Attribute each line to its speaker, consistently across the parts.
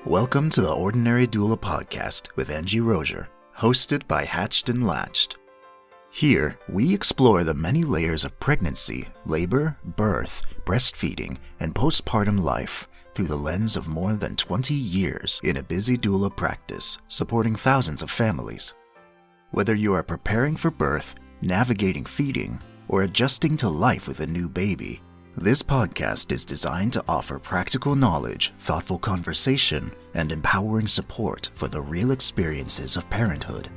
Speaker 1: Welcome to the Ordinary Doula podcast with Angie Rozier, hosted by Hatched and Latched. Here, we explore the many layers of pregnancy, labor, birth, breastfeeding, and postpartum life through the lens of more than 20 years in a busy doula practice supporting thousands of families. Whether you are preparing for birth, navigating feeding, or adjusting to life with a new baby, this podcast is designed to offer practical knowledge, thoughtful conversation, and empowering support for the real experiences of parenthood.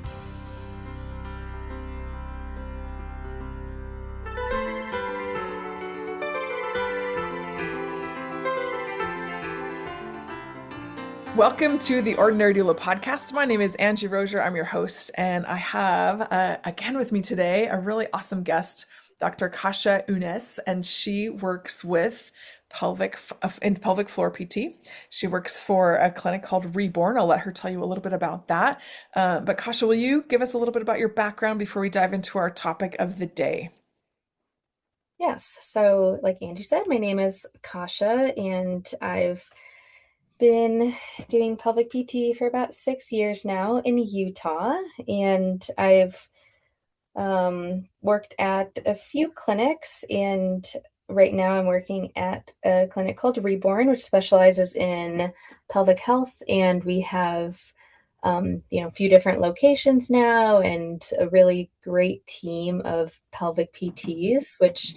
Speaker 2: Welcome to the Ordinary Doula podcast. My name is Angie Rozier. I'm your host, and I have, again with me today, a really awesome guest, Dr. Kasha Unes, and she works with pelvic floor PT. She works for a clinic called Reborn. I'll let her tell you a little bit about that. But Kasha, will you give us a little bit about your background before we dive into our topic of the day?
Speaker 3: Yes. So like Angie said, my name is Kasha, and I've been doing pelvic PT for about 6 years now in Utah, and I've worked at a few clinics, and right now I'm working at a clinic called Reborn, which specializes in pelvic health, and we have a few different locations now and a really great team of pelvic PTs, which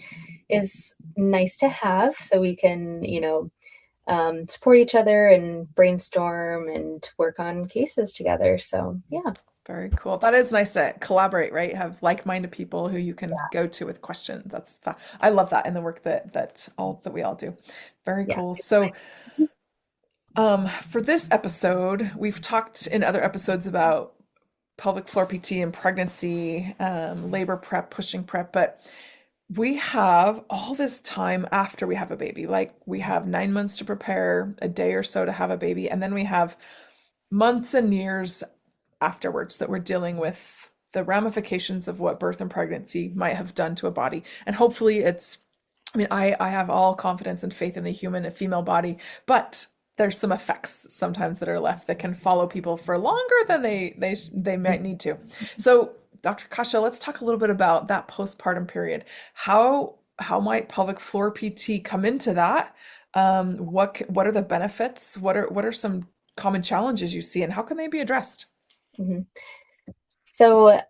Speaker 3: is nice to have so we can, support each other and brainstorm and work on cases together. So, yeah.
Speaker 2: Very cool. That is nice to collaborate, right? Have like-minded people who you can go to with questions. That's fun. I love that in the work that we all do. Very cool. So, for this episode, we've talked in other episodes about pelvic floor PT and pregnancy, labor prep, pushing prep, but we have all this time after we have a baby. Like we have 9 months to prepare, a day or so to have a baby, and then we have months and years afterwards that we're dealing with the ramifications of what birth and pregnancy might have done to a body. And hopefully I have all confidence and faith in the female body, but there's some effects sometimes that are left that can follow people for longer than they might need to. So Dr. Kasha, let's talk a little bit about that postpartum period. How might pelvic floor PT come into that? What are the benefits? What are some common challenges you see, and how can they be addressed?
Speaker 3: Mm-hmm. So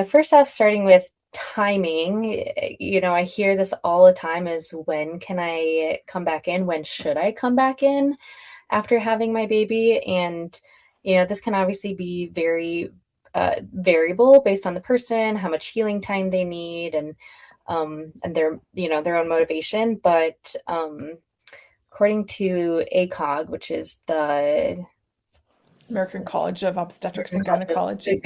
Speaker 3: first off, starting with timing, I hear this all the time is, when can I come back in? When should I come back in after having my baby? And, this can obviously be very variable based on the person, how much healing time they need, and their, their own motivation. But according to ACOG, which is the
Speaker 2: American College of Obstetrics and Gynecology.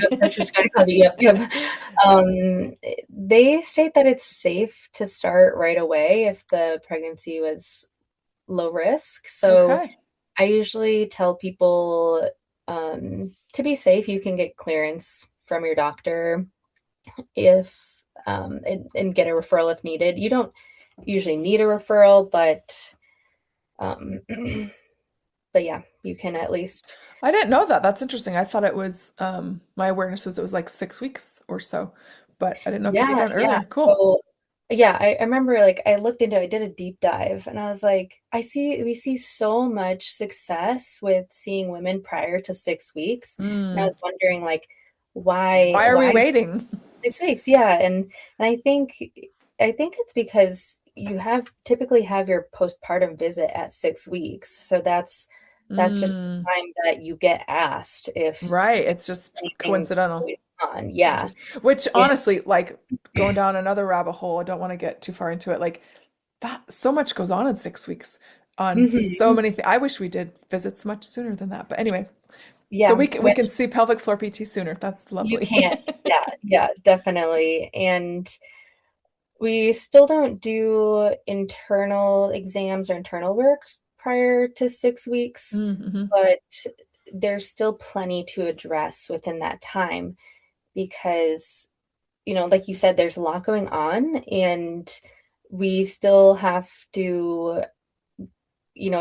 Speaker 3: They state that it's safe to start right away if the pregnancy was low risk. So I usually tell people to be safe, you can get clearance from your doctor if and get a referral if needed. You don't usually need a referral, but yeah, you can at least.
Speaker 2: I didn't know that. That's interesting. I thought it was, my awareness was it was like 6 weeks or so, but I didn't know it could be done earlier.
Speaker 3: Yeah.
Speaker 2: Cool.
Speaker 3: So, I remember I looked into it, I did a deep dive, and I was like, we see so much success with seeing women prior to 6 weeks. And I was wondering why
Speaker 2: are we waiting
Speaker 3: 6 weeks? Yeah. And I think it's because you typically have your postpartum visit at 6 weeks. So that's just the time that you get asked if.
Speaker 2: Right. It's just coincidental.
Speaker 3: Yeah.
Speaker 2: Which honestly, going down another rabbit hole, I don't want to get too far into it. That so much goes on in 6 weeks on so many things. I wish we did visits much sooner than that. But anyway, so we can see pelvic floor PT sooner. That's lovely.
Speaker 3: You can. Yeah, definitely. And we still don't do internal exams or internal works prior to 6 weeks, but there's still plenty to address within that time because, like you said, there's a lot going on, and we still have to,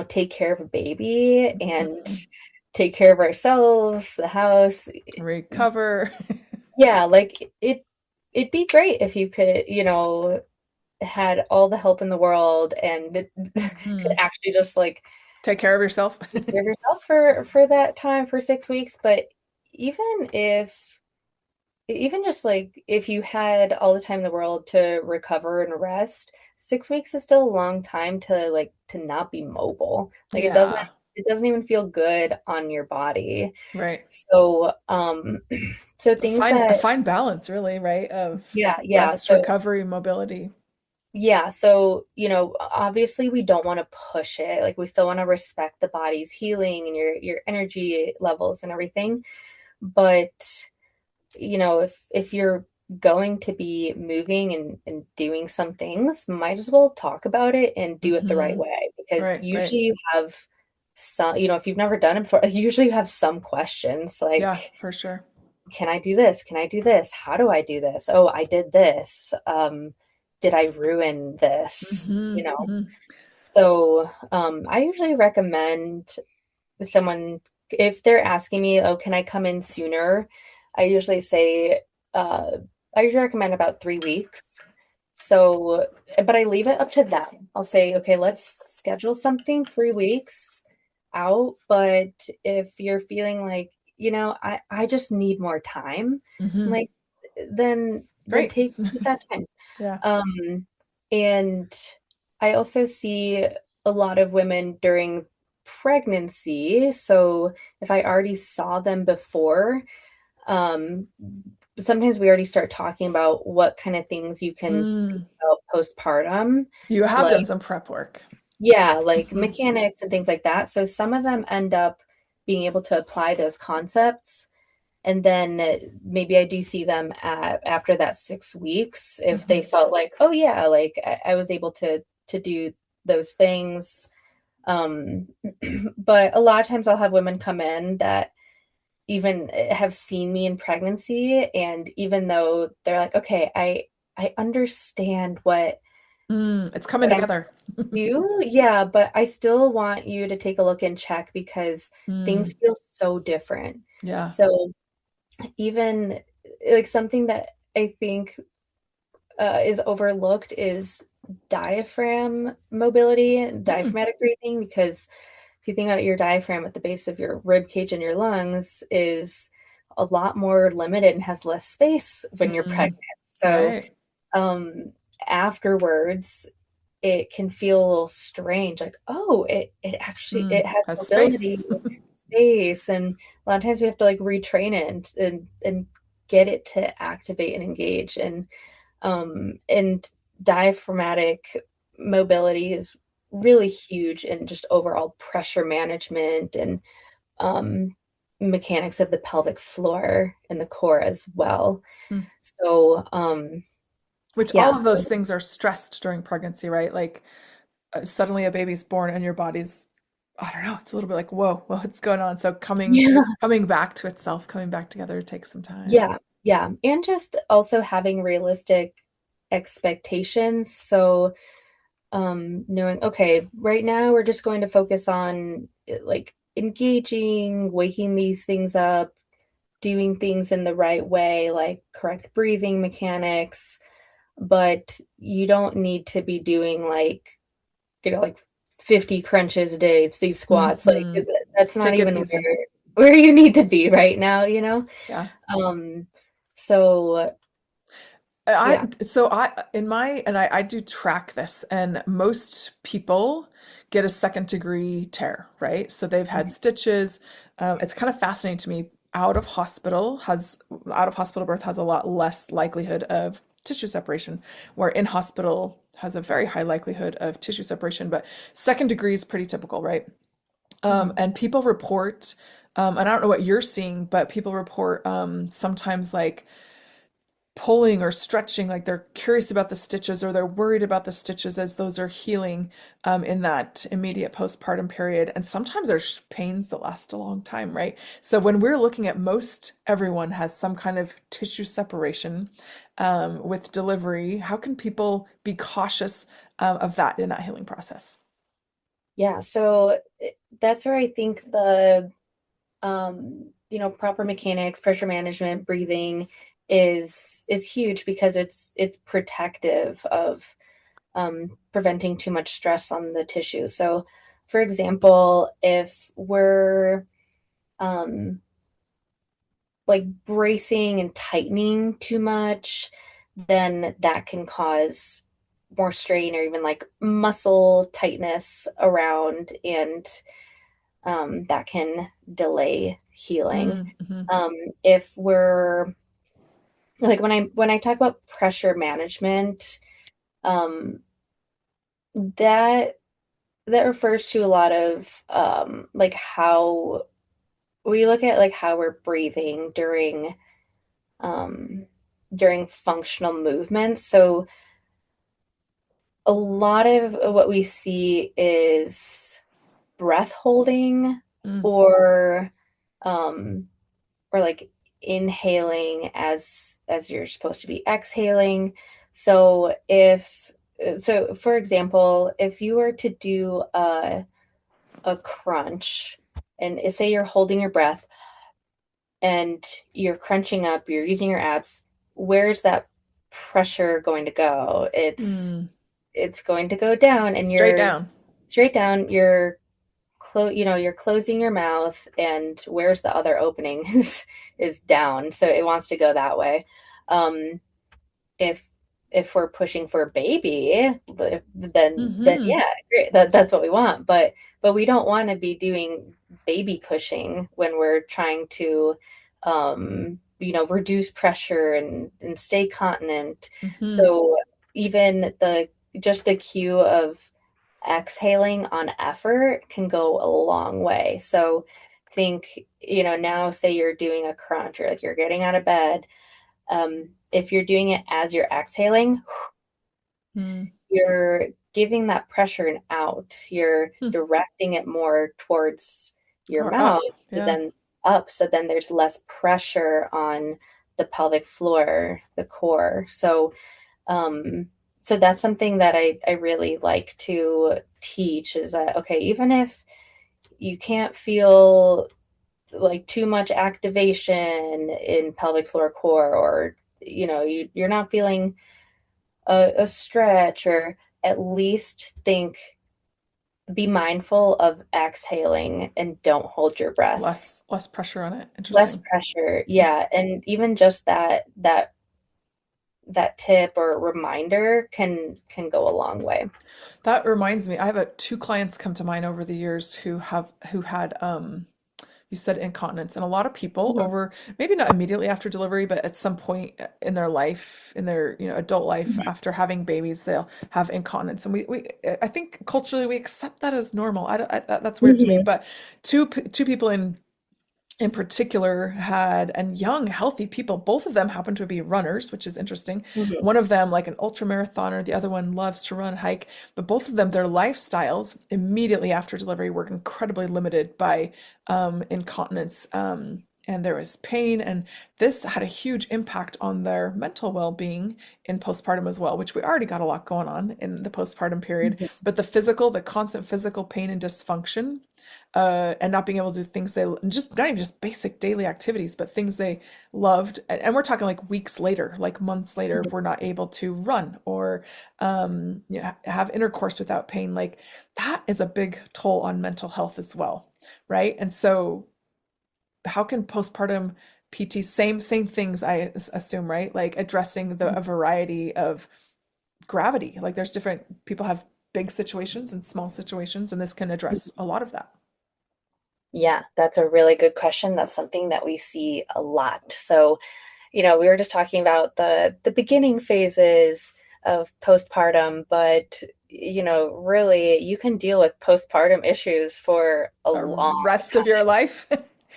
Speaker 3: take care of a baby and take care of ourselves, the house.
Speaker 2: Recover.
Speaker 3: Yeah, like it'd be great if you could, had all the help in the world and could
Speaker 2: Mhm.
Speaker 3: actually just like
Speaker 2: Take care of yourself.
Speaker 3: take care of yourself for that time for 6 weeks. But even if even just like if you had all the time in the world to recover and rest, 6 weeks is still a long time to not be mobile. Like
Speaker 2: Yeah,
Speaker 3: it doesn't even feel good on your body.
Speaker 2: right.
Speaker 3: So so
Speaker 2: It's a
Speaker 3: things
Speaker 2: fine a
Speaker 3: that
Speaker 2: fine balance, really, right? Of
Speaker 3: yeah.
Speaker 2: rest,
Speaker 3: So
Speaker 2: recovery, mobility.
Speaker 3: yeah, so obviously we don't want to push it. Like we still want to respect the body's healing and your energy levels and everything. But if you're going to be moving and doing some things, might as well talk about it and do it the right
Speaker 2: Hmm.
Speaker 3: way. Because
Speaker 2: Right, right.
Speaker 3: usually you have some, if you've never done it before, usually you have some questions
Speaker 2: Yeah,
Speaker 3: like,
Speaker 2: for sure.
Speaker 3: can I do this? Can I do this? How do I do this? Oh, I did this. Did I ruin this?
Speaker 2: Hmm. Hmm.
Speaker 3: So I usually recommend someone, if they're asking me, oh, can I come in sooner? I usually say, uh, I usually recommend about 3 weeks. So, but I leave it up to them. I'll say, okay, let's schedule something 3 weeks out. But if you're feeling like, I just need more time, I'm
Speaker 2: Hmm.
Speaker 3: like, then
Speaker 2: Great.
Speaker 3: take that time.
Speaker 2: Yeah.
Speaker 3: Um, and I also see a lot of women during pregnancy. So if I already saw them before, um, sometimes we already start talking about what kind of things you can think
Speaker 2: Mm.
Speaker 3: about postpartum,
Speaker 2: You have
Speaker 3: like
Speaker 2: done some prep work.
Speaker 3: yeah, like
Speaker 2: Hmm.
Speaker 3: mechanics and things like that. So some of them end up being able to apply those concepts. And then maybe I do see them after that 6 weeks if they
Speaker 2: Hmm.
Speaker 3: felt like, oh yeah, like I was able to do those things. Um, but a lot of times I'll have women come in that even have seen me in pregnancy, and even though they're like, okay, I understand
Speaker 2: Mm, it's coming
Speaker 3: what I'm
Speaker 2: together.
Speaker 3: do, yeah, but I still want you to take a look and check because
Speaker 2: Mm,
Speaker 3: things feel so different.
Speaker 2: yeah.
Speaker 3: So even like something that I think is overlooked is diaphragm mobility,
Speaker 2: Mm,
Speaker 3: diaphragmatic breathing, because if you think about it, your diaphragm at the base of your rib cage and your lungs is a lot more limited and has less space when you're
Speaker 2: mm,
Speaker 3: pregnant. So
Speaker 2: right.
Speaker 3: um, afterwards, it can feel a little strange, like, oh, it actually
Speaker 2: Mm,
Speaker 3: it has
Speaker 2: has
Speaker 3: mobility,
Speaker 2: space.
Speaker 3: space, and a lot of times we have to like retrain it and get it to activate and engage. And diaphragmatic mobility is really huge in just overall pressure management and um, mechanics of the pelvic floor and the core as well.
Speaker 2: Mm.
Speaker 3: So,
Speaker 2: Which
Speaker 3: yeah,
Speaker 2: all of
Speaker 3: so
Speaker 2: those things are stressed during pregnancy, right? Like suddenly a baby's born and your body's, I don't know, it's a little bit like, whoa, what's going on? So
Speaker 3: yeah,
Speaker 2: coming back to itself, coming back together takes some time.
Speaker 3: yeah, yeah, and just also having realistic expectations. So, knowing, okay, right now we're just going to focus on like engaging, waking these things up, doing things in the right way, like correct breathing mechanics, but you don't need to be doing like 50 crunches a day. It's these squats. Like
Speaker 2: Hmm.
Speaker 3: that's not
Speaker 2: Take it
Speaker 3: even
Speaker 2: easy.
Speaker 3: where you need to be right now.
Speaker 2: Yeah.
Speaker 3: Um, so yeah.
Speaker 2: I do track this, and most people get a second degree tear, right? So they've had
Speaker 3: Mhm.
Speaker 2: stitches. It's kind of fascinating to me. Out of hospital birth has a lot less likelihood of tissue separation, where in hospital has a very high likelihood of tissue separation, but second degree is pretty typical, right?
Speaker 3: Mhm.
Speaker 2: And people report, and I don't know what you're seeing, but people report sometimes like pulling or stretching, like they're curious about the stitches or they're worried about the stitches as those are healing in that immediate postpartum period. And sometimes there's pains that last a long time, right? So when we're looking at most everyone has some kind of tissue separation with delivery, how can people be cautious of that in that healing process?
Speaker 3: Yeah, so that's where I think the proper mechanics, pressure management, breathing is huge because it's protective of preventing too much stress on the tissue. So, for example, if we're um, like bracing and tightening too much, then that can cause more strain or even like muscle tightness around, and that can delay healing.
Speaker 2: Mm-hmm.
Speaker 3: Um, if we're like when I talk about pressure management, um, that that refers to a lot of like how we look at like how we're breathing um, during functional movements. So a lot of what we see is breath holding
Speaker 2: Mm.
Speaker 3: or um, or like inhaling as you're supposed to be exhaling. So for example, if you were to do a crunch and say you're holding your breath and you're crunching up, you're using your abs, where's that pressure going to go?
Speaker 2: Mm.
Speaker 3: It's going to go down, and
Speaker 2: Straight
Speaker 3: you're
Speaker 2: down.
Speaker 3: straight down, you're closing your mouth, and where's the other opening is down. So it wants to go that way. Um, if if we're pushing for a baby, then
Speaker 2: Mm-hmm.
Speaker 3: yeah, great. That's what we want. But we don't want to be doing baby pushing when we're trying to reduce pressure and stay continent.
Speaker 2: Mm-hmm.
Speaker 3: So even the cue of exhaling on effort can go a long way. So think, now say you're doing a crunch or like you're getting out of bed. If you're doing it as you're exhaling,
Speaker 2: Mm.
Speaker 3: you're giving that pressure an out. You're
Speaker 2: Hmm.
Speaker 3: directing it more towards your
Speaker 2: Or
Speaker 3: mouth,
Speaker 2: up.
Speaker 3: but
Speaker 2: Yeah.
Speaker 3: then up. So then there's less pressure on the pelvic floor, the core. Um, so that's something that I really like to teach is that, okay, even if you can't feel like too much activation in pelvic floor core, or you're not feeling a stretch, or at least be mindful of exhaling and don't hold your breath.
Speaker 2: Less pressure on it.
Speaker 3: Less
Speaker 2: Interesting.
Speaker 3: pressure, yeah, and even just that tip or reminder can go a long way.
Speaker 2: That reminds me, I have two clients come to mind over the years who had you said incontinence, and a lot of people
Speaker 3: Mhm,
Speaker 2: over maybe not immediately after delivery, but at some point in their life, in their adult life
Speaker 3: mhm,
Speaker 2: after having babies, they'll have incontinence, and we I think culturally we accept that as normal. That's weird to me,
Speaker 3: mhm,
Speaker 2: but two people in particular had, and young healthy people, both of them happen to be runners, which is interesting.
Speaker 3: mhm,
Speaker 2: One of them like an ultra marathoner, the other one loves to run, hike, but both of them, their lifestyles immediately after delivery were incredibly limited by incontinence, and there was pain, and this had a huge impact on their mental well-being in postpartum as well, which we already got a lot going on in the postpartum period,
Speaker 3: mhm,
Speaker 2: but the constant physical pain and dysfunction, and not being able to do things they just, not even just basic daily activities, but things they loved. And we're talking like weeks later, like months later,
Speaker 3: mhm.
Speaker 2: we're not able to run or have intercourse without pain. Like that is a big toll on mental health as well, right? And so, how can postpartum PT, same things, I assume, right? Like addressing a variety of gravity. Like there's different people have big situations and small situations, and this can address a lot of that.
Speaker 3: Yeah, that's a really good question. That's something that we see a lot. So, we were just talking about the beginning phases of postpartum, but really you can deal with postpartum issues for a long
Speaker 2: Rest of
Speaker 3: time.
Speaker 2: your life.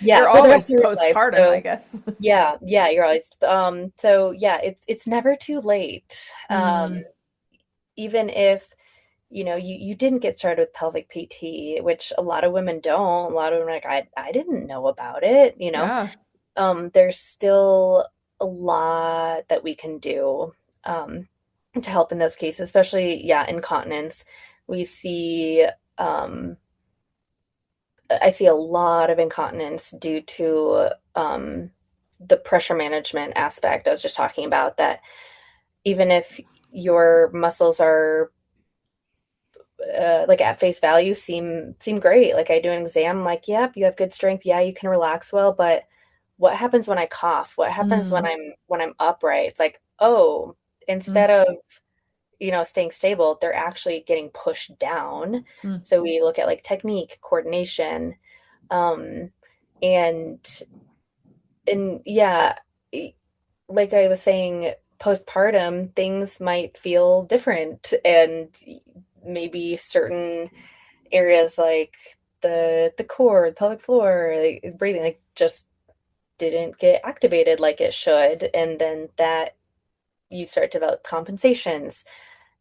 Speaker 3: Yeah,
Speaker 2: You're
Speaker 3: for the rest
Speaker 2: always
Speaker 3: of your life.
Speaker 2: postpartum, I
Speaker 3: So,
Speaker 2: guess.
Speaker 3: yeah, you're always so yeah, it's never too late.
Speaker 2: Mm,
Speaker 3: Even if you didn't get started with pelvic PT, which a lot of women don't. A lot of women are like, I didn't know about it.
Speaker 2: yeah.
Speaker 3: There's still a lot that we can do um, to help in those cases, especially, yeah, incontinence. We see um, I see a lot of incontinence due to the pressure management aspect I was just talking about, that even if your muscles are like at face value seem great. Like I do an exam, like, yep, you have good strength. Yeah, you can relax well, but what happens when I cough? What happens
Speaker 2: Mm,
Speaker 3: when I'm upright? It's like, oh,
Speaker 2: mm,
Speaker 3: instead of, staying stable, they're actually getting pushed down.
Speaker 2: mm,
Speaker 3: So we look at like technique, coordination, um, and yeah, like I was saying, postpartum, things might feel different, and maybe certain areas like the core, the pelvic floor, like breathing, like just didn't get activated like it should, and then that you start to develop compensations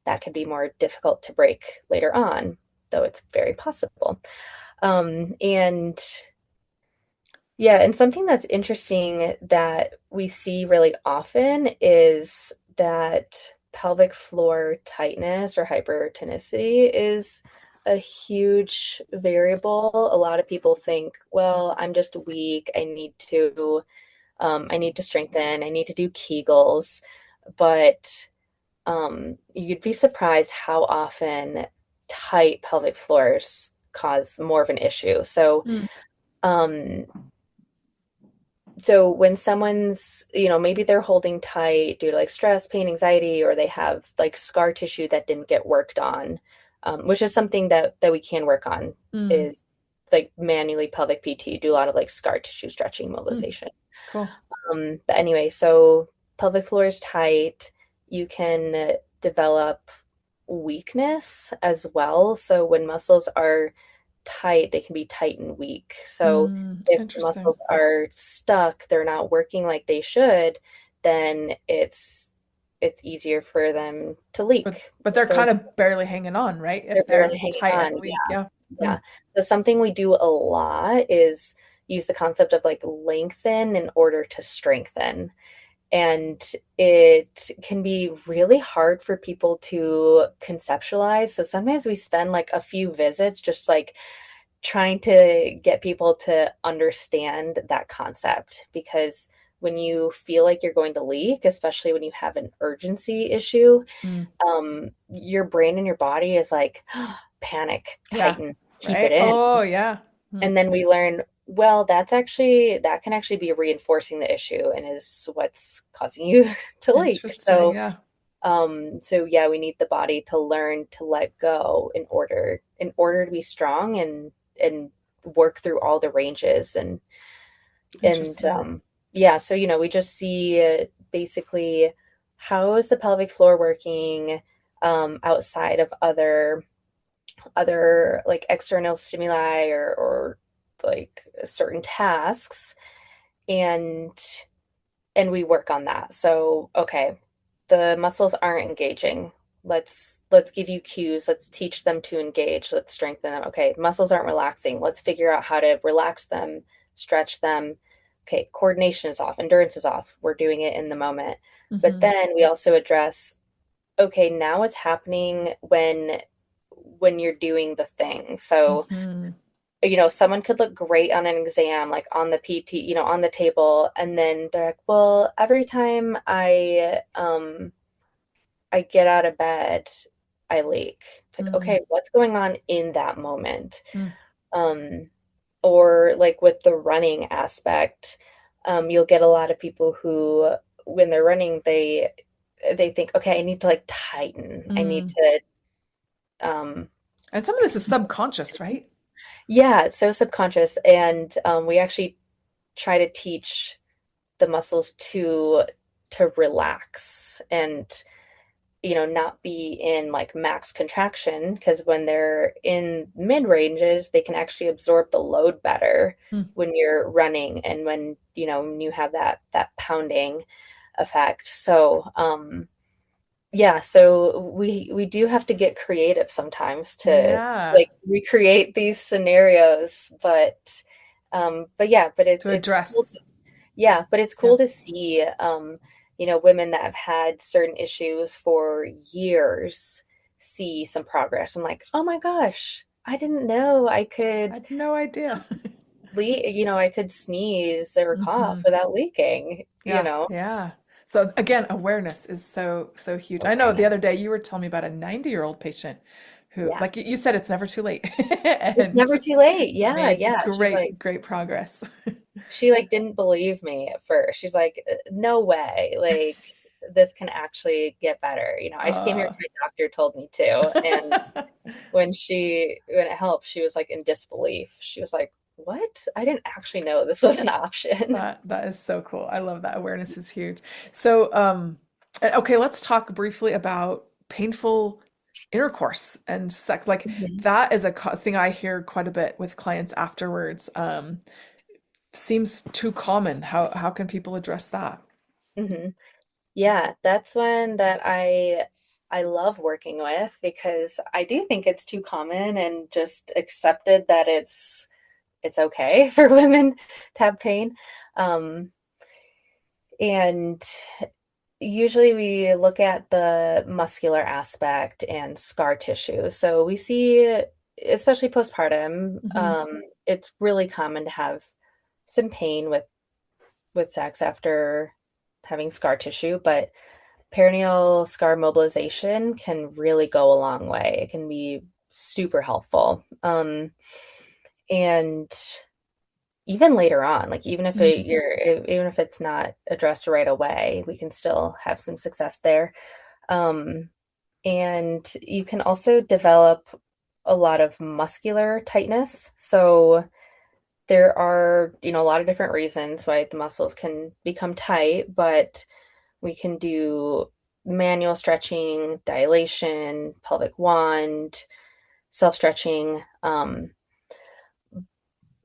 Speaker 3: that can be more difficult to break later on, though it's very possible. And yeah, and something that's interesting that we see really often is that pelvic floor tightness or hypertonicity is a huge variable. A lot of people think, well, I'm just weak. I need to strengthen. I need to do Kegels. But you'd be surprised how often tight pelvic floors cause more of an issue.
Speaker 2: mm,
Speaker 3: Um, so when someone's, maybe they're holding tight due to like stress, pain, anxiety, or they have like scar tissue that didn't get worked on, which is something that we can work on,
Speaker 2: mm,
Speaker 3: is like manually pelvic PT, do a lot of like scar tissue stretching,
Speaker 2: mm.
Speaker 3: mobilization.
Speaker 2: Cool.
Speaker 3: But anyway, so pelvic floor is tight. You can develop weakness as well. So when muscles are tight, they can be tight and weak. So if
Speaker 2: Interesting.
Speaker 3: muscles are stuck, they're not working like they should, then it's easier for them to
Speaker 2: But
Speaker 3: leak.
Speaker 2: but they're
Speaker 3: So
Speaker 2: kind of barely hanging on, right?
Speaker 3: they're
Speaker 2: If
Speaker 3: barely
Speaker 2: they're
Speaker 3: hanging
Speaker 2: tight and
Speaker 3: on.
Speaker 2: weak. Yeah.
Speaker 3: Yeah.
Speaker 2: Mm,
Speaker 3: So something we do a lot is use the concept of like lengthen in order to strengthen. And it can be really hard for people to conceptualize. So sometimes we spend like a few visits just like trying to get people to understand that concept, because when you feel like you're going to leak, especially when you have an urgency issue,
Speaker 2: mm.
Speaker 3: your brain and your body is like, panic,
Speaker 2: Yeah.
Speaker 3: tighten, keep it
Speaker 2: Right.
Speaker 3: in.
Speaker 2: Oh, yeah. Mm.
Speaker 3: And then we learn, well, that can actually be reinforcing the issue and is what's causing you to leak.
Speaker 2: Interesting. Yeah.
Speaker 3: So yeah, we need the body to learn to let go in order to be strong and work through all the ranges and
Speaker 2: Interesting.
Speaker 3: yeah, so we just see basically how is the pelvic floor working outside of other like external stimuli or like certain tasks, and we work on that. So okay, the muscles aren't engaging. Let's give you cues. Let's teach them to engage. Let's strengthen them. Okay, muscles aren't relaxing. Let's figure out how to relax them, stretch them. Okay, coordination is off, endurance is off. We're doing it in the moment. But
Speaker 2: Hmm.
Speaker 3: then we also address, okay, now what's happening when you're doing the thing. So
Speaker 2: Hmm.
Speaker 3: someone could look great on an exam, like on the PT, on the table, and then they're like, well, every time I get out of bed, I leak. It's like,
Speaker 2: Mm,
Speaker 3: okay, what's going on in that moment?
Speaker 2: mm,
Speaker 3: Um, or like with the running aspect, you'll get a lot of people who, when they're running, they think, okay, I need to like tighten. I need
Speaker 2: mm.
Speaker 3: to, um,
Speaker 2: And some of this is subconscious, right?
Speaker 3: yeah, it's so subconscious, and we actually try to teach the muscles to relax and not be in like max contraction, because when they're in mid ranges, they can actually absorb the load better
Speaker 2: Mm.
Speaker 3: when you're running and when you have that pounding effect. So yeah, so we do have to get creative sometimes to
Speaker 2: Yeah.
Speaker 3: like recreate these scenarios, but yeah, but
Speaker 2: To
Speaker 3: it's cool.
Speaker 2: address.
Speaker 3: Yeah, but it's
Speaker 2: Yeah.
Speaker 3: cool to see, women that have had certain issues for years see some progress. I'm like, oh my gosh, I didn't know I
Speaker 2: I
Speaker 3: could
Speaker 2: had no idea.
Speaker 3: I could sneeze or cough
Speaker 2: Hmm.
Speaker 3: without leaking,
Speaker 2: Yeah, yeah. So again, awareness is so huge. I know the
Speaker 3: awareness.
Speaker 2: other day you were telling me about a 90-year-old patient who,
Speaker 3: Yeah.
Speaker 2: like you said, it's never too late,
Speaker 3: It's
Speaker 2: and
Speaker 3: never too late. Yeah,
Speaker 2: made
Speaker 3: yeah. She's like,
Speaker 2: great progress.
Speaker 3: she like didn't believe me at first. She's like, no way. Like this can actually get better. I just came here
Speaker 2: Uh,
Speaker 3: because my doctor told me to. And when it helped, she was like in disbelief. She was like, what? I didn't actually know this was an option.
Speaker 2: that is so cool. I love that. Awareness is huge. So, okay, let's talk briefly about painful intercourse and sex. Like
Speaker 3: Mhm.
Speaker 2: that is a thing I hear quite a bit with clients afterwards. Seems too common. How can people address that?
Speaker 3: hmm Yeah, that's one that I love working with because I do think it's too common and just accepted that it's okay for women to have pain. Um, and usually we look at the muscular aspect and scar tissue. So we see, especially postpartum,
Speaker 2: Hmm.
Speaker 3: it's really common to have some pain with sex after having scar tissue, but perineal scar mobilization can really go a long way. It can be super helpful. And even later on, like even if it's not addressed right away, we can still have some success there. Um, and you can also develop a lot of muscular tightness. So there are, a lot of different reasons why the muscles can become tight, but we can do manual stretching, dilation, pelvic wand, self-stretching.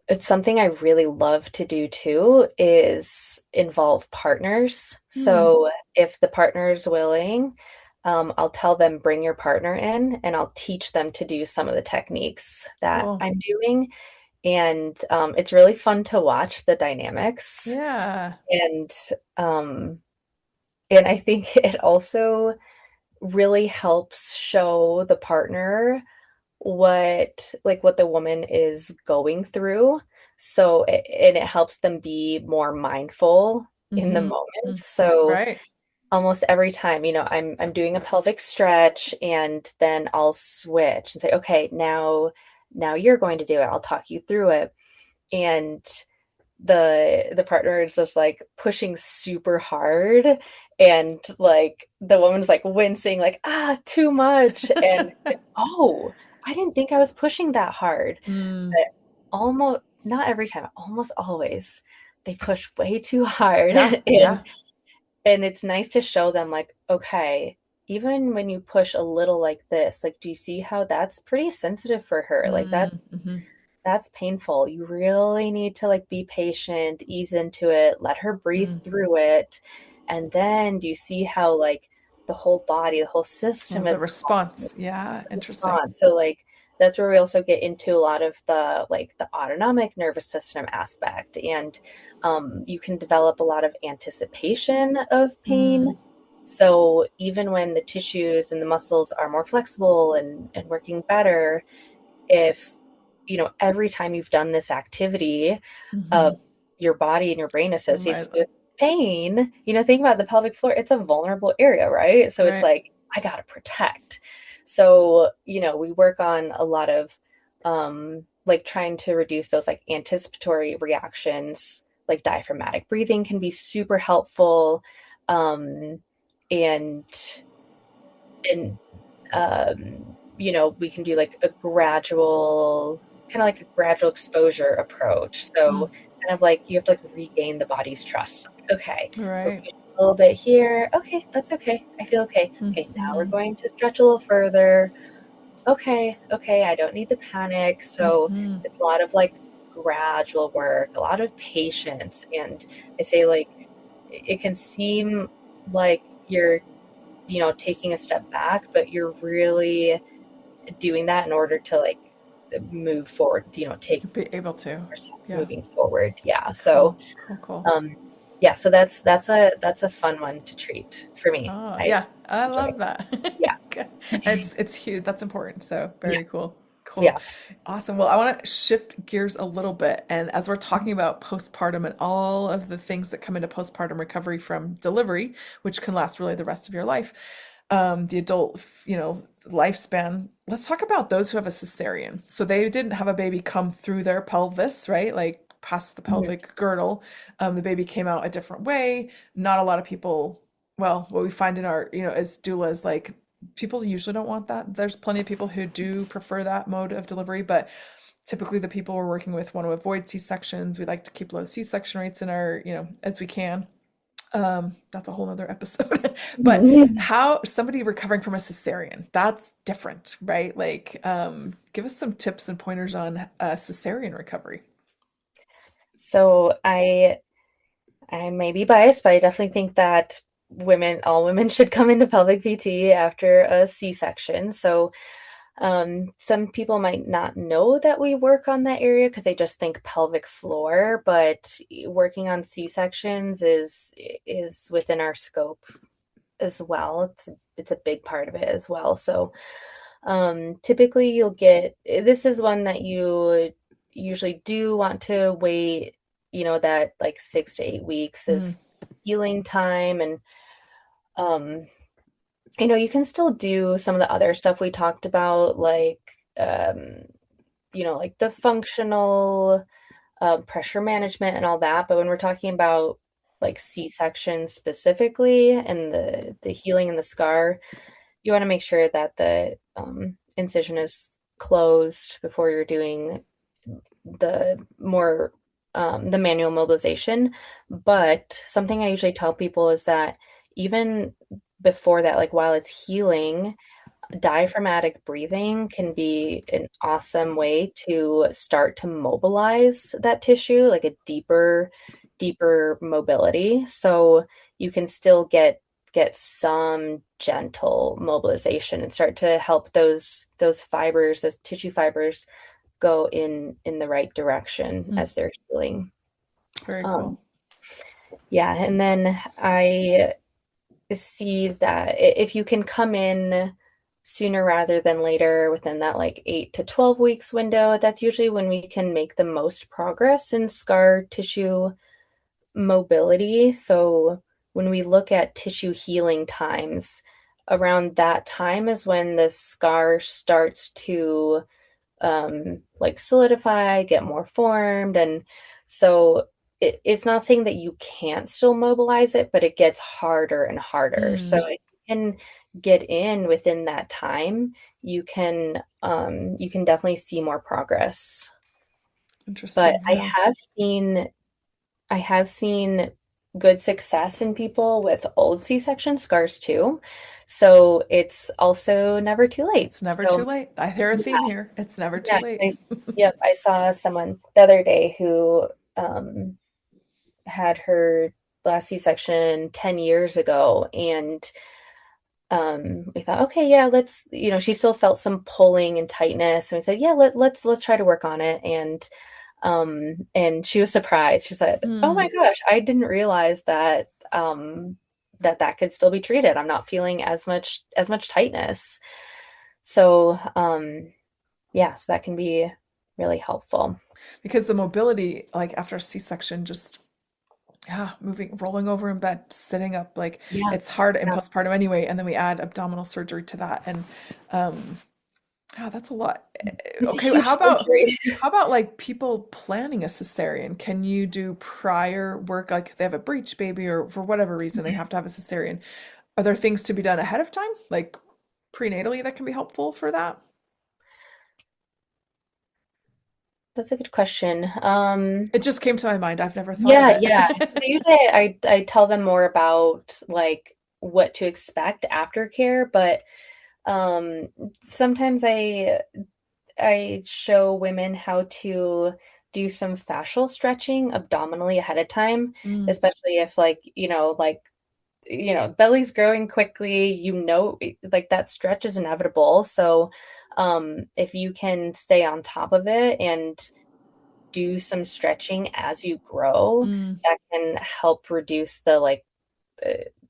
Speaker 3: It's something I really love to do too, is involve partners.
Speaker 2: Hmm.
Speaker 3: So if the partner is willing, I'll tell them, bring your partner in, and I'll teach them to do some of the techniques that
Speaker 2: Cool.
Speaker 3: I'm doing. And it's really fun to watch the dynamics.
Speaker 2: Yeah.
Speaker 3: And um, and I think it also really helps show the partner what the woman is going through. And it helps them be more mindful in the
Speaker 2: Hmm.
Speaker 3: moment. So
Speaker 2: Right.
Speaker 3: almost every time, I'm doing a pelvic stretch and then I'll switch and say, okay, now you're going to do it. I'll talk you through it. And the partner is just like pushing super hard, and like the woman's like wincing, like, too much. And oh, I didn't think I was pushing that hard.
Speaker 2: Mm.
Speaker 3: But almost, not every time, almost always they push way too hard.
Speaker 2: Yeah.
Speaker 3: and
Speaker 2: Yeah.
Speaker 3: and it's nice to show them, like, okay, even when you push a little like this, like, do you see how that's pretty sensitive for her? Like
Speaker 2: Mm-hmm.
Speaker 3: that's painful. You really need to like be patient, ease into it, let her breathe
Speaker 2: Mm.
Speaker 3: through it. And then do you see how like the whole body, the whole
Speaker 2: Oh,
Speaker 3: system
Speaker 2: the
Speaker 3: is
Speaker 2: response. Yeah. Interesting.
Speaker 3: calm. So like that's where we also get into a lot of the autonomic nervous system aspect. And you can develop a lot of anticipation of
Speaker 2: Mm.
Speaker 3: pain. So even when the tissues and the muscles are more flexible and working better, if every time you've done this activity, uh,
Speaker 2: Hmm.
Speaker 3: your body and your brain
Speaker 2: Right.
Speaker 3: associates with pain. Think about the pelvic floor, it's a vulnerable area, right? So it's
Speaker 2: Right.
Speaker 3: like, I gotta protect. So we work on a lot of like trying to reduce those like anticipatory reactions. Like diaphragmatic breathing can be super helpful. um, and and we can do like a gradual, kind of like a gradual exposure approach.
Speaker 2: Mm.
Speaker 3: So kind of like you have to like regain the body's trust. Like, okay, we're
Speaker 2: Right.
Speaker 3: pushing a little bit here. Okay, that's okay. I feel okay. Okay, now we're
Speaker 2: Hmm.
Speaker 3: going to stretch a little further. Okay, okay, I don't need to panic. So
Speaker 2: Hmm.
Speaker 3: it's a lot of like gradual work, a lot of patience. And I say, like, it can seem like you're taking a step back, but you're really doing that in order to like move forward, take
Speaker 2: Be able to.
Speaker 3: yourself
Speaker 2: Yeah.
Speaker 3: moving forward. Yeah. So,
Speaker 2: Cool. Cool. Cool.
Speaker 3: um, yeah, so that's a fun one to treat for me.
Speaker 2: Oh,
Speaker 3: I
Speaker 2: yeah. I
Speaker 3: enjoy
Speaker 2: love
Speaker 3: it.
Speaker 2: that.
Speaker 3: Yeah.
Speaker 2: It's huge. That's important. So
Speaker 3: Yeah.
Speaker 2: very cool. Cool.
Speaker 3: Yeah.
Speaker 2: Awesome. Well, I want to shift gears a little bit. And as we're talking about postpartum and all of the things that come into postpartum recovery from delivery, which can last really the rest of your life, the adult, lifespan, let's talk about those who have a cesarean. So they didn't have a baby come through their pelvis, right? Like past the
Speaker 3: Mhm.
Speaker 2: pelvic girdle. The baby came out a different way. Not a lot of people, well, what we find in our, as doulas, like people usually don't want that. There's plenty of people who do prefer that mode of delivery, but typically the people we're working with want to avoid C-sections. We like to keep low C-section rates in our, as we can. That's a whole nother episode. But
Speaker 3: Mhm.
Speaker 2: how somebody recovering from a cesarean, that's different, right? Like, give us some tips and pointers on cesarean recovery.
Speaker 3: So I may be biased, but I definitely think that all women should come into pelvic PT after a C-section. So some people might not know that we work on that area because they just think pelvic floor, but working on C-sections is within our scope as well. It's a big part of it as well. So typically you'll get this is one that you usually do want to wait, that like 6 to 8 weeks of
Speaker 2: Mm,
Speaker 3: healing time. And um you can still do some of the other stuff we talked about, like um like the functional pressure management and all that. But when we're talking about like C-section specifically and the healing and the scar, you want to make sure that the incision is closed before you're doing the manual mobilization. But something I usually tell people is that even before that, like while it's healing, diaphragmatic breathing can be an awesome way to start to mobilize that tissue, like a deeper mobility. So you can still get some gentle mobilization and start to help those fibers, those tissue fibers go in the right direction
Speaker 2: mm,
Speaker 3: as they're healing.
Speaker 2: very
Speaker 3: Um,
Speaker 2: cool.
Speaker 3: yeah, and then I see that if you can come in sooner rather than later within that like 8 to 12 weeks window, that's usually when we can make the most progress in scar tissue mobility. So when we look at tissue healing times, around that time is when the scar starts to like solidify, get more formed. And so it's not saying that you can't still mobilize it, but it gets harder and harder. So
Speaker 2: Mm,
Speaker 3: if you can get in within that time, you can definitely see more progress. But
Speaker 2: interesting. Yeah.
Speaker 3: I have seen good success in people with old C-section scars too. So it's also never too late.
Speaker 2: It's never too
Speaker 3: So
Speaker 2: late. I hear a theme here. It's never too
Speaker 3: yeah,
Speaker 2: late.
Speaker 3: yep. I saw someone the other day who had her last C-section 10 years ago, and we thought, okay, yeah, she still felt some pulling and tightness, and we said, yeah, let's try to work on it. And she was surprised. She said, "Oh
Speaker 2: Mm,
Speaker 3: my gosh, I didn't realize that that could still be treated. I'm not feeling as much tightness." So yeah, so that can be really helpful.
Speaker 2: because the mobility, like after a C-section, just yeah, moving, rolling over in bed, sitting up, like
Speaker 3: Yeah,
Speaker 2: it's hard in
Speaker 3: yeah.
Speaker 2: postpartum anyway, and then we add abdominal surgery to that, and that's a lot.
Speaker 3: It's a
Speaker 2: Okay,
Speaker 3: huge surgery.
Speaker 2: how about like people planning a cesarean? Can you do prior work, like if they have a breech baby or for whatever reason they have to have a cesarean? Are there things to be done ahead of time, like prenatally, that can be helpful for that?
Speaker 3: That's a good question.
Speaker 2: It just came to my mind. I've never thought of
Speaker 3: Yeah, yeah. So
Speaker 2: it.
Speaker 3: usually I tell them more about like what to expect after care, but um sometimes I show women how to do some fascial stretching abdominally ahead of time,
Speaker 2: Mm,
Speaker 3: especially if belly's growing quickly, like that stretch is inevitable. So if you can stay on top of it and do some stretching as you grow,
Speaker 2: mm,
Speaker 3: that can help reduce uh,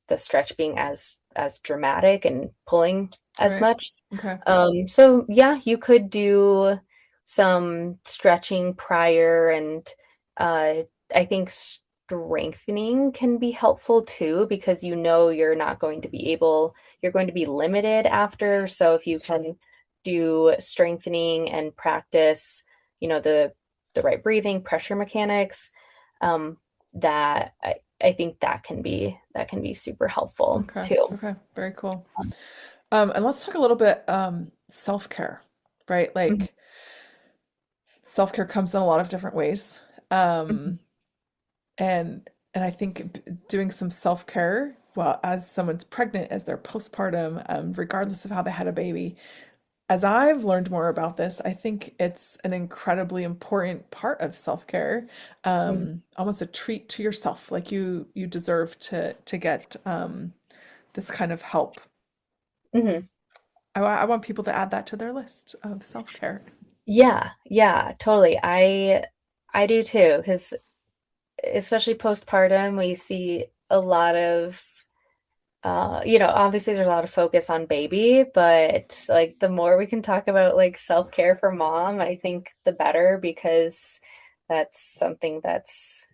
Speaker 3: the stretch being as as dramatic and pulling as
Speaker 2: Right.
Speaker 3: much.
Speaker 2: Okay.
Speaker 3: So yeah, you could do some stretching prior, and uh, I think strengthening can be helpful too, because you're not going to be you're going to be limited after. So if you can do strengthening and practice, the right breathing, pressure mechanics, um, that I think that can be super helpful
Speaker 2: Okay.
Speaker 3: too.
Speaker 2: Okay. Very cool. And let's talk a little bit self-care, right?
Speaker 3: Mhm,
Speaker 2: Like self-care comes in a lot of different ways.
Speaker 3: mhm,
Speaker 2: Um, and I think doing some self-care, well, as someone's pregnant, as they're postpartum, regardless of how they had a baby, as I've learned more about this, I think it's an incredibly important part of self-care,
Speaker 3: mhm,
Speaker 2: almost a treat to yourself, like you deserve to get this kind of help.
Speaker 3: mhm.
Speaker 2: I want people to add that to their list of self-care.
Speaker 3: Yeah, yeah, totally. I do too, because especially postpartum, we see a lot of obviously there's a lot of focus on baby, but like the more we can talk about like self-care for mom, I think the better, because that's something that's,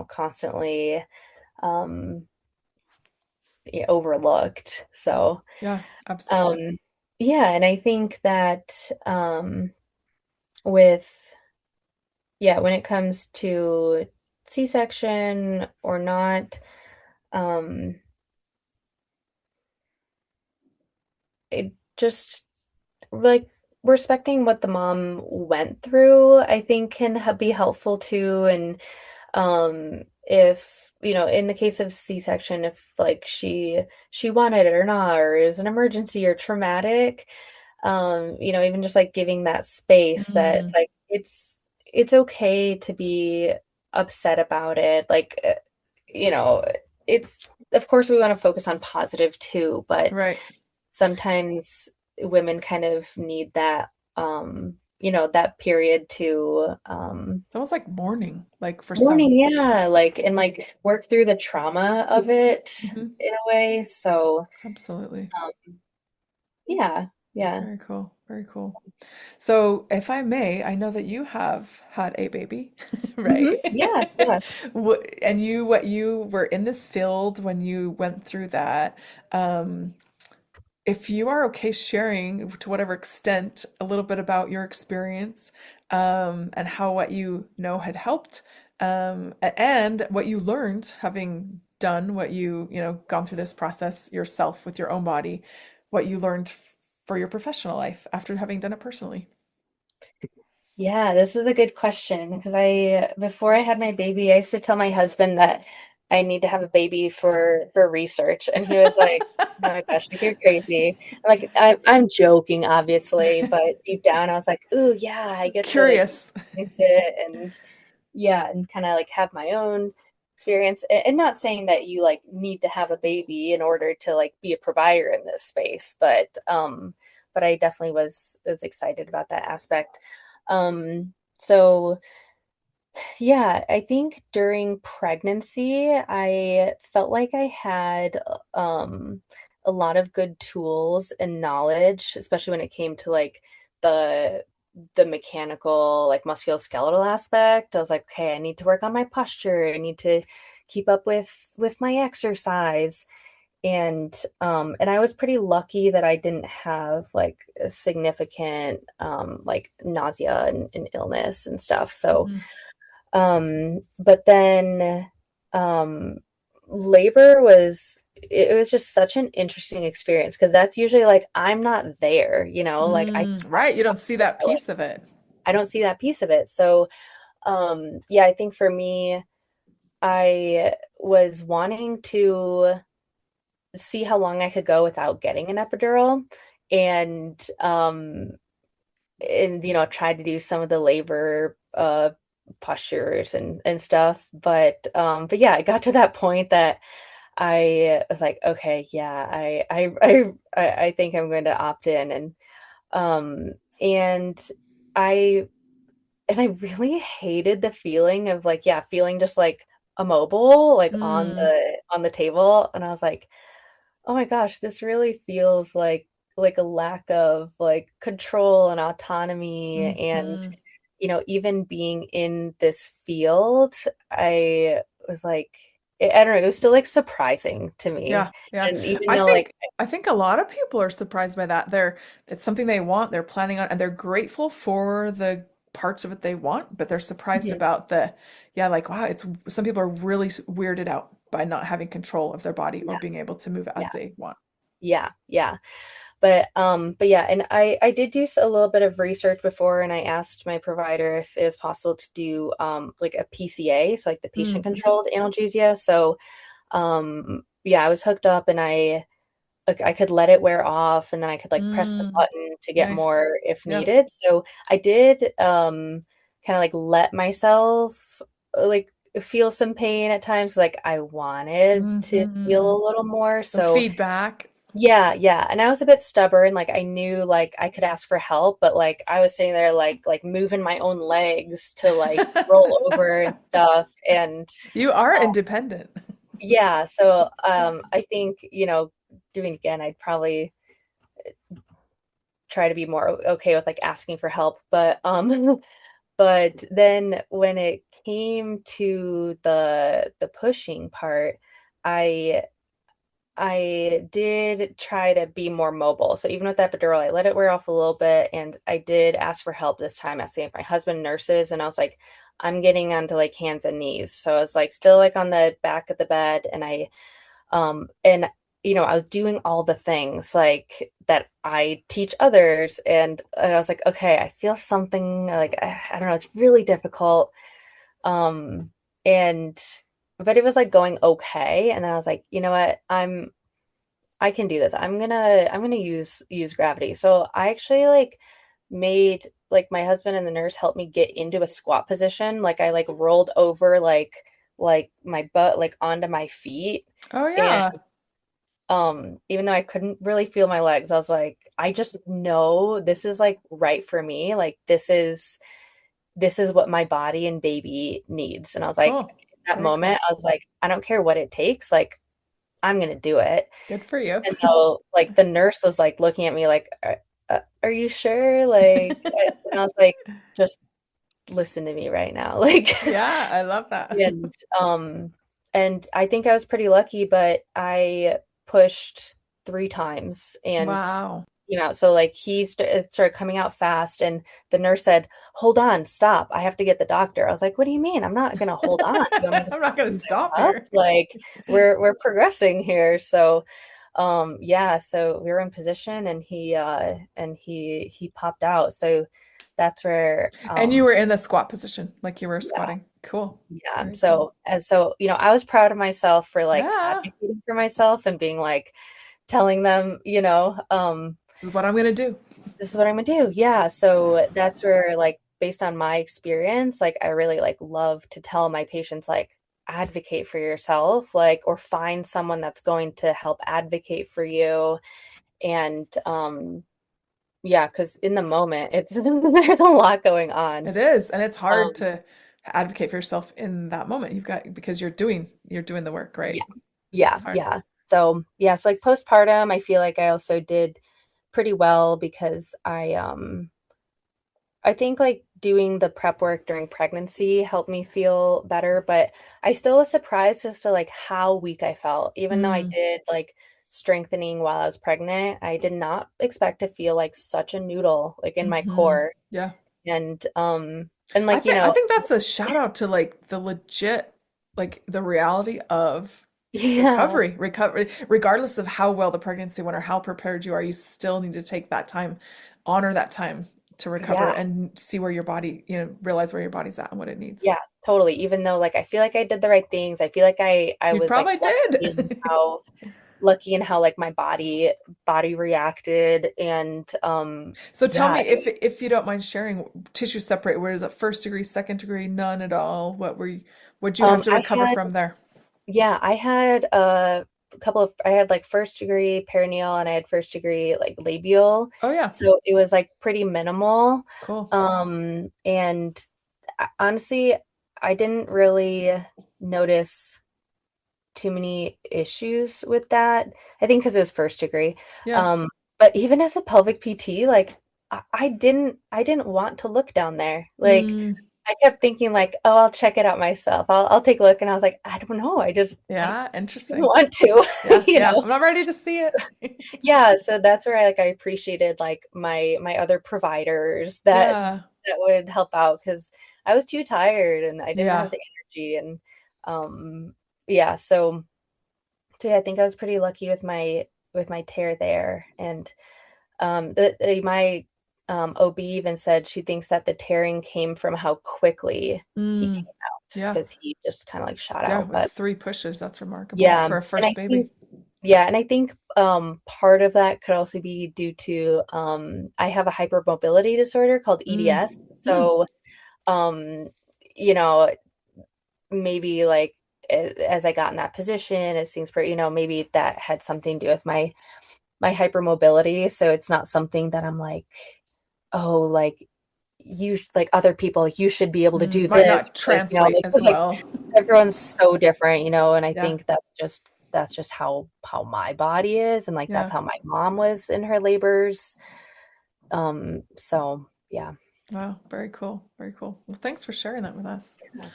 Speaker 3: constantly um overlooked. So,
Speaker 2: Yeah, absolutely.
Speaker 3: um yeah, and I think that with yeah, when it comes to C-section or not, um, it just like respecting what the mom went through, I think can be helpful too. And if, in the case of C-section, if like she wanted it or not, or it was an emergency or traumatic, even just like giving that space, that it's
Speaker 2: Mm,
Speaker 3: like it's okay to be upset about it. Like, you know, it's of course we want to focus on positive too, but
Speaker 2: right.
Speaker 3: sometimes women kind of need that period to
Speaker 2: It's almost like mourning, like for some.
Speaker 3: mourning, yeah, like, and like work through the trauma of it
Speaker 2: Hmm.
Speaker 3: in a way. So,
Speaker 2: Absolutely.
Speaker 3: um, yeah, yeah.
Speaker 2: Very cool. Very cool. So, if I may, I know that you have had a baby, right?
Speaker 3: Yeah, yeah.
Speaker 2: And what you were in this field when you went through that. Um, if you are okay sharing to whatever extent a little bit about your experience, and how what you know had helped, and what you learned having done what gone through this process yourself with your own body, what you learned for your professional life after having done it personally.
Speaker 3: Yeah, this is a good question, because before I had my baby, I used to tell my husband that I need to have a baby for research, and he was like, "Oh my gosh, like you're crazy." Like I'm joking, obviously, but deep down I was like, "Ooh, yeah, I get to like
Speaker 2: Curious.
Speaker 3: experience it, and yeah, and kind of like have my own experience." And not saying that you like need to have a baby in order to like be a provider in this space, but I definitely was excited about that aspect. So yeah, I think during pregnancy, I felt like I had a lot of good tools and knowledge, especially when it came to like the the mechanical, like musculoskeletal aspect. I was like, okay, I need to work on my posture. I need to keep up with my exercise. And I was pretty lucky that I didn't have like a significant like nausea and illness and stuff. So
Speaker 2: Mhm.
Speaker 3: but then um labor it was just such an interesting experience, because that's usually like I'm not there, like
Speaker 2: Right, you don't see that
Speaker 3: like
Speaker 2: piece of it.
Speaker 3: I don't see that piece of it. So yeah, I think for me, I was wanting to see how long I could go without getting an epidural, and tried to do some of the labor postures and stuff. But yeah, I got to that point that I was like, okay, yeah, I think I'm going to opt in. Um and I I really hated the feeling of like, feeling just like immobile, like on
Speaker 2: Mm,
Speaker 3: the table. And I was like, oh my gosh, this really feels like a lack of like control and autonomy. And
Speaker 2: Hmm.
Speaker 3: even being in this field, I was like, I don't know, it was still like surprising to me.
Speaker 2: Yeah, yeah.
Speaker 3: And even
Speaker 2: I
Speaker 3: though like,
Speaker 2: think I think a lot of people are surprised by that. It's something they want, they're planning on, and they're grateful for the parts of it they want, but they're surprised
Speaker 3: Mhm.
Speaker 2: about the, yeah, like wow, it's some people are really weirded out by not having control of their body or
Speaker 3: Yeah,
Speaker 2: being able to move as
Speaker 3: yeah,
Speaker 2: they want.
Speaker 3: yeah. But yeah, and I did do a little bit of research before, and I asked my provider if it was possible to do like a PCA, so like the patient
Speaker 2: Mm,
Speaker 3: controlled analgesia. So yeah, I was hooked up, and I could let it wear off, and then I could like press the
Speaker 2: mm,
Speaker 3: button to get
Speaker 2: nice.
Speaker 3: more if
Speaker 2: Yeah.
Speaker 3: needed. So I did kind of like let myself like feel some pain at times, like I wanted to feel
Speaker 2: Hmm.
Speaker 3: a little more.
Speaker 2: Some
Speaker 3: So
Speaker 2: feedback.
Speaker 3: yeah, yeah. And I was a bit stubborn. Like I knew like I could ask for help, but like I was sitting there like moving my own legs to like roll over and stuff. And
Speaker 2: You are
Speaker 3: uh,
Speaker 2: independent.
Speaker 3: yeah, so I think, doing it again, I'd probably try to be more okay with like asking for help. But but then when it came to the pushing part, I I did try to be more mobile. So even with the epidural, I let it wear off a little bit, and I did ask for help this time, asking my husband, nurses, and I was like, I'm getting onto like hands and knees. So I was like still like on the back of the bed, and and I was doing all the things like that I teach others, and I was like, okay, I feel something like I don't know, it's really difficult. Um and but it was like going okay, and then I was like, you know what, I can do this. I'm gonna use gravity. So I actually like made like my husband and the nurse helped me get into a squat position. Like I like rolled over like my butt like onto my feet.
Speaker 2: Oh
Speaker 3: And
Speaker 2: yeah.
Speaker 3: even though I couldn't really feel my legs, I was like, I just know this is like right for me. Like this is what my body and baby needs. And I was like,
Speaker 2: Cool.
Speaker 3: in that
Speaker 2: Very cool.
Speaker 3: moment, I was like, I don't care what it takes. Like I'm gonna do it.
Speaker 2: Good for you.
Speaker 3: And so, like, the nurse was like looking at me like, are you sure? Like, and I was like, just listen to me right now. Like,
Speaker 2: Yeah, I love that.
Speaker 3: and um, and I think I was pretty lucky, but I pushed 3 times and
Speaker 2: Wow.
Speaker 3: came out. So like it started coming out fast, and the nurse said, "Hold on, stop. I have to get the doctor." I was like, "What do you mean? I'm not gonna hold on. You want me to
Speaker 2: I'm not
Speaker 3: stop
Speaker 2: gonna
Speaker 3: and push
Speaker 2: stop
Speaker 3: up?
Speaker 2: here.
Speaker 3: Like, we're progressing here." So yeah, so we were in position, and he popped out. So that's where
Speaker 2: And you were in the squat position, like you were
Speaker 3: yeah,
Speaker 2: squatting. Cool.
Speaker 3: yeah.
Speaker 2: Very cool.
Speaker 3: So I was proud of myself for like
Speaker 2: Yeah,
Speaker 3: advocating for myself and being like telling them,
Speaker 2: this is what I'm gonna do.
Speaker 3: this is what I'm gonna do. Yeah. So that's where like based on my experience, like I really like love to tell my patients like advocate for yourself, like or find someone that's going to help advocate for you. And yeah, because in the moment it's there's a lot going on.
Speaker 2: It is, and it's hard
Speaker 3: Um
Speaker 2: to advocate for yourself in that moment. You've got because you're doing the work,
Speaker 3: yeah,
Speaker 2: right?
Speaker 3: yeah,
Speaker 2: It's hard.
Speaker 3: yeah. So yeah, so like postpartum, I feel like I also did pretty well because I think like doing the prep work during pregnancy helped me feel better, but I still was surprised as to like how weak I felt. Even though I
Speaker 2: Mm,
Speaker 3: did like strengthening while I was pregnant, I did not expect to feel like such a noodle like in my
Speaker 2: hmm.
Speaker 3: core.
Speaker 2: Yeah.
Speaker 3: And
Speaker 2: I
Speaker 3: like,
Speaker 2: think I think that's a shout out to like the legit, like the reality of
Speaker 3: yeah,
Speaker 2: recovery, regardless of how well the pregnancy went or how prepared you are, you still need to take that time, honor that time to recover
Speaker 3: yeah,
Speaker 2: and see where your body, realize where your body's at and what it needs.
Speaker 3: yeah, totally. Even though like I feel like I did the right things, I feel like I
Speaker 2: You
Speaker 3: was like
Speaker 2: probably did.
Speaker 3: lucky in how like my body reacted. And
Speaker 2: So tell
Speaker 3: yeah,
Speaker 2: me if you don't mind sharing, tissue separate, where is it? First degree, second degree, none at all? What'd you have to
Speaker 3: I
Speaker 2: recover
Speaker 3: had
Speaker 2: from there?
Speaker 3: yeah, I had I had like first degree perineal, and I had first degree like labial.
Speaker 2: Oh yeah,
Speaker 3: So it was like pretty minimal.
Speaker 2: cool.
Speaker 3: And honestly, I didn't really notice too many issues with that. I think because it was first degree.
Speaker 2: Yeah.
Speaker 3: But even as a pelvic PT, like I didn't want to look down there. Like
Speaker 2: Mm,
Speaker 3: I kept thinking like, oh, I'll check it out myself. I'll take a look. And I was like, I don't know. I
Speaker 2: yeah.
Speaker 3: didn't
Speaker 2: Interesting.
Speaker 3: want to,
Speaker 2: Yeah.
Speaker 3: you
Speaker 2: Yeah.
Speaker 3: know?
Speaker 2: I'm not ready to see it.
Speaker 3: Yeah. So that's where I appreciated like my other providers
Speaker 2: Yeah.
Speaker 3: that would help out because I was too tired and I didn't
Speaker 2: Yeah.
Speaker 3: have the energy. And yeah, so yeah, I think I was pretty lucky with my tear there. And my OB even said she thinks that the tearing came from how quickly he
Speaker 2: Mm,
Speaker 3: came out
Speaker 2: yeah.
Speaker 3: because he just kind of like shot
Speaker 2: Yeah.
Speaker 3: out.
Speaker 2: With
Speaker 3: But
Speaker 2: 3 pushes, that's remarkable
Speaker 3: yeah,
Speaker 2: for a
Speaker 3: and
Speaker 2: first baby.
Speaker 3: I think part of that could also be due to I have a hypermobility disorder called
Speaker 2: Mm,
Speaker 3: EDS.
Speaker 2: mm,
Speaker 3: So um, you know, maybe like as I got in that position, as things were, maybe that had something to do with my hypermobility. So it's not something that I'm like, oh, like you like other people, like you should be able to do
Speaker 2: might
Speaker 3: this
Speaker 2: not
Speaker 3: because
Speaker 2: translate as
Speaker 3: like
Speaker 2: well.
Speaker 3: everyone's so different, and I
Speaker 2: Yeah.
Speaker 3: think that's just how my body is, and like that's
Speaker 2: Yeah.
Speaker 3: how my mom was in her labors. So yeah.
Speaker 2: Wow. Very cool. Very cool. Well, thanks for sharing that with us.
Speaker 3: Yeah, of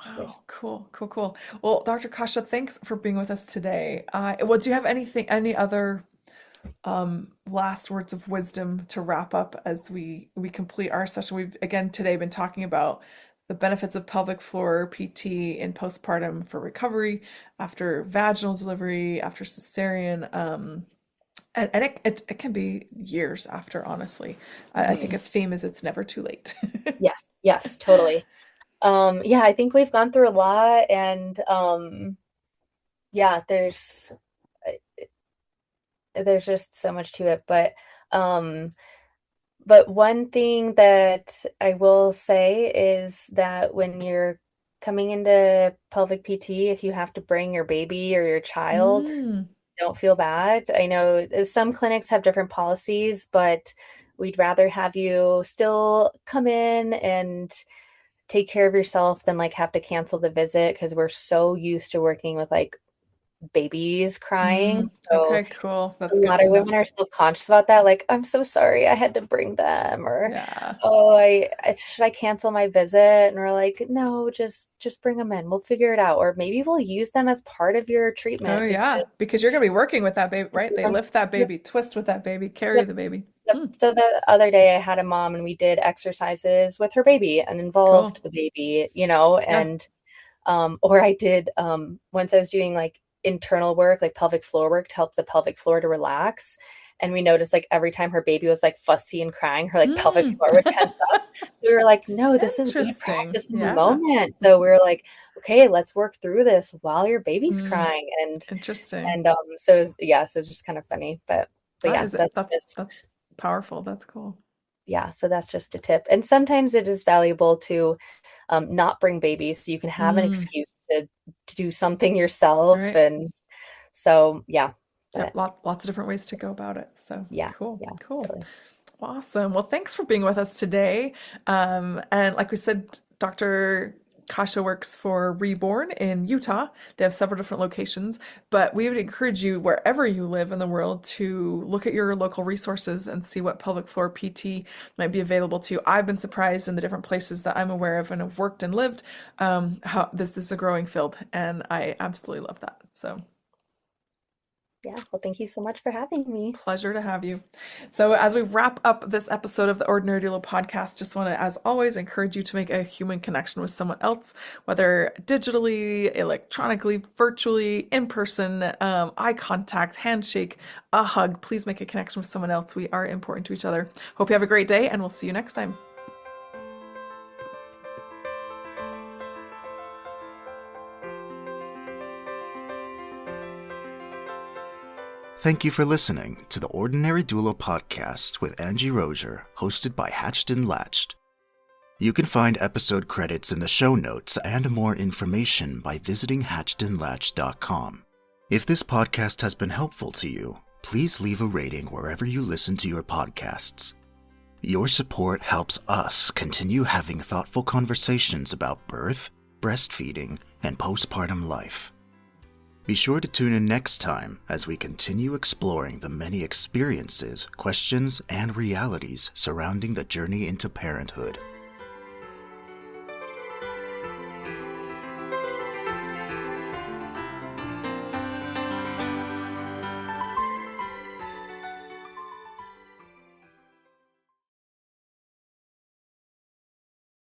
Speaker 2: Wow.
Speaker 3: course.
Speaker 2: Cool. Cool. Cool. Well, Dr. Kasha, thanks for being with us today. Well, do you have any other last words of wisdom to wrap up as we complete our session? We've again today been talking about the benefits of pelvic floor PT in postpartum for recovery after vaginal delivery, after cesarean, and it can be years after, honestly. I think
Speaker 3: Mhm.
Speaker 2: a theme is it's never too late.
Speaker 3: Yes, totally. Yeah, I think we've gone through a lot, and yeah, there's just so much to it, but one thing that I will say is that when you're coming into pelvic PT, if you have to bring your baby or your child,
Speaker 2: Mm,
Speaker 3: don't feel bad. I know some clinics have different policies, but we'd rather have you still come in and take care of yourself than like have to cancel the visit because we're so used to working with like babies crying. So
Speaker 2: okay, cool.
Speaker 3: a
Speaker 2: That's good
Speaker 3: lot of
Speaker 2: to know.
Speaker 3: women are self-conscious about that. Like, I'm so sorry I had to bring them, or
Speaker 2: Yeah.
Speaker 3: oh, should I cancel my visit? And we're like, no, just bring them in. We'll figure it out. Or maybe we'll use them as part of your
Speaker 2: Oh
Speaker 3: treatment
Speaker 2: yeah, because you're gonna be working with that baby, right? They
Speaker 3: um,
Speaker 2: lift that
Speaker 3: yep,
Speaker 2: baby, twist with that baby, carry
Speaker 3: yep,
Speaker 2: the baby.
Speaker 3: yep. So the other day I had a mom and we did exercises with her baby and
Speaker 2: Cool.
Speaker 3: involved the baby,
Speaker 2: Yeah.
Speaker 3: and or I did once I was doing like internal work, like pelvic floor work to help the pelvic floor to relax. And we noticed like every time her baby was like fussy and crying, her like pelvic
Speaker 2: Mm.
Speaker 3: floor would tense up. So we were like, no, this is me
Speaker 2: Interesting.
Speaker 3: practicing the
Speaker 2: Yeah.
Speaker 3: moment. So we were like, okay, let's work through this while your baby's
Speaker 2: Mm.
Speaker 3: crying.
Speaker 2: Interesting.
Speaker 3: And so yeah, so it's just kind of funny. But
Speaker 2: That
Speaker 3: yeah,
Speaker 2: is it.
Speaker 3: that's
Speaker 2: That's
Speaker 3: just
Speaker 2: powerful. That's cool.
Speaker 3: yeah, so that's just a tip. And sometimes it is valuable to not bring babies so you can have an
Speaker 2: Mm.
Speaker 3: excuse to do something yourself.
Speaker 2: Right.
Speaker 3: And so, yeah,
Speaker 2: Yep.
Speaker 3: but
Speaker 2: Lots of different ways to go about it. So
Speaker 3: yeah,
Speaker 2: cool.
Speaker 3: yeah,
Speaker 2: Cool.
Speaker 3: totally.
Speaker 2: Awesome. Well, thanks for being with us today. And like we said, Dr. Kasha works for Reborn in Utah. They have several different locations, but we would encourage you, wherever you live in the world, to look at your local resources and see what pelvic floor PT might be available to you. I've been surprised in the different places that I'm aware of and have worked and lived, how this is a growing field, and I absolutely love that. So
Speaker 3: Yeah, well, thank you so much for having me.
Speaker 2: pleasure to have you. So, as we wrap up this episode of the Ordinary Doula podcast, just want to, as always, encourage you to make a human connection with someone else, whether digitally, electronically, virtually, in person, eye contact, handshake, a hug. Please make a connection with someone else. We are important to each other. Hope you have a great day, and we'll see you next time.
Speaker 1: Thank you for listening to the Ordinary Doula podcast with Angie Rozier, hosted by Hatched and Latched. You can find episode credits in the show notes and more information by visiting hatchedandlatched.com. If this podcast has been helpful to you, please leave a rating wherever you listen to your podcasts. Your support helps us continue having thoughtful conversations about birth, breastfeeding, and postpartum life. Be sure to tune in next time as we continue exploring the many experiences, questions, and realities surrounding the journey into parenthood.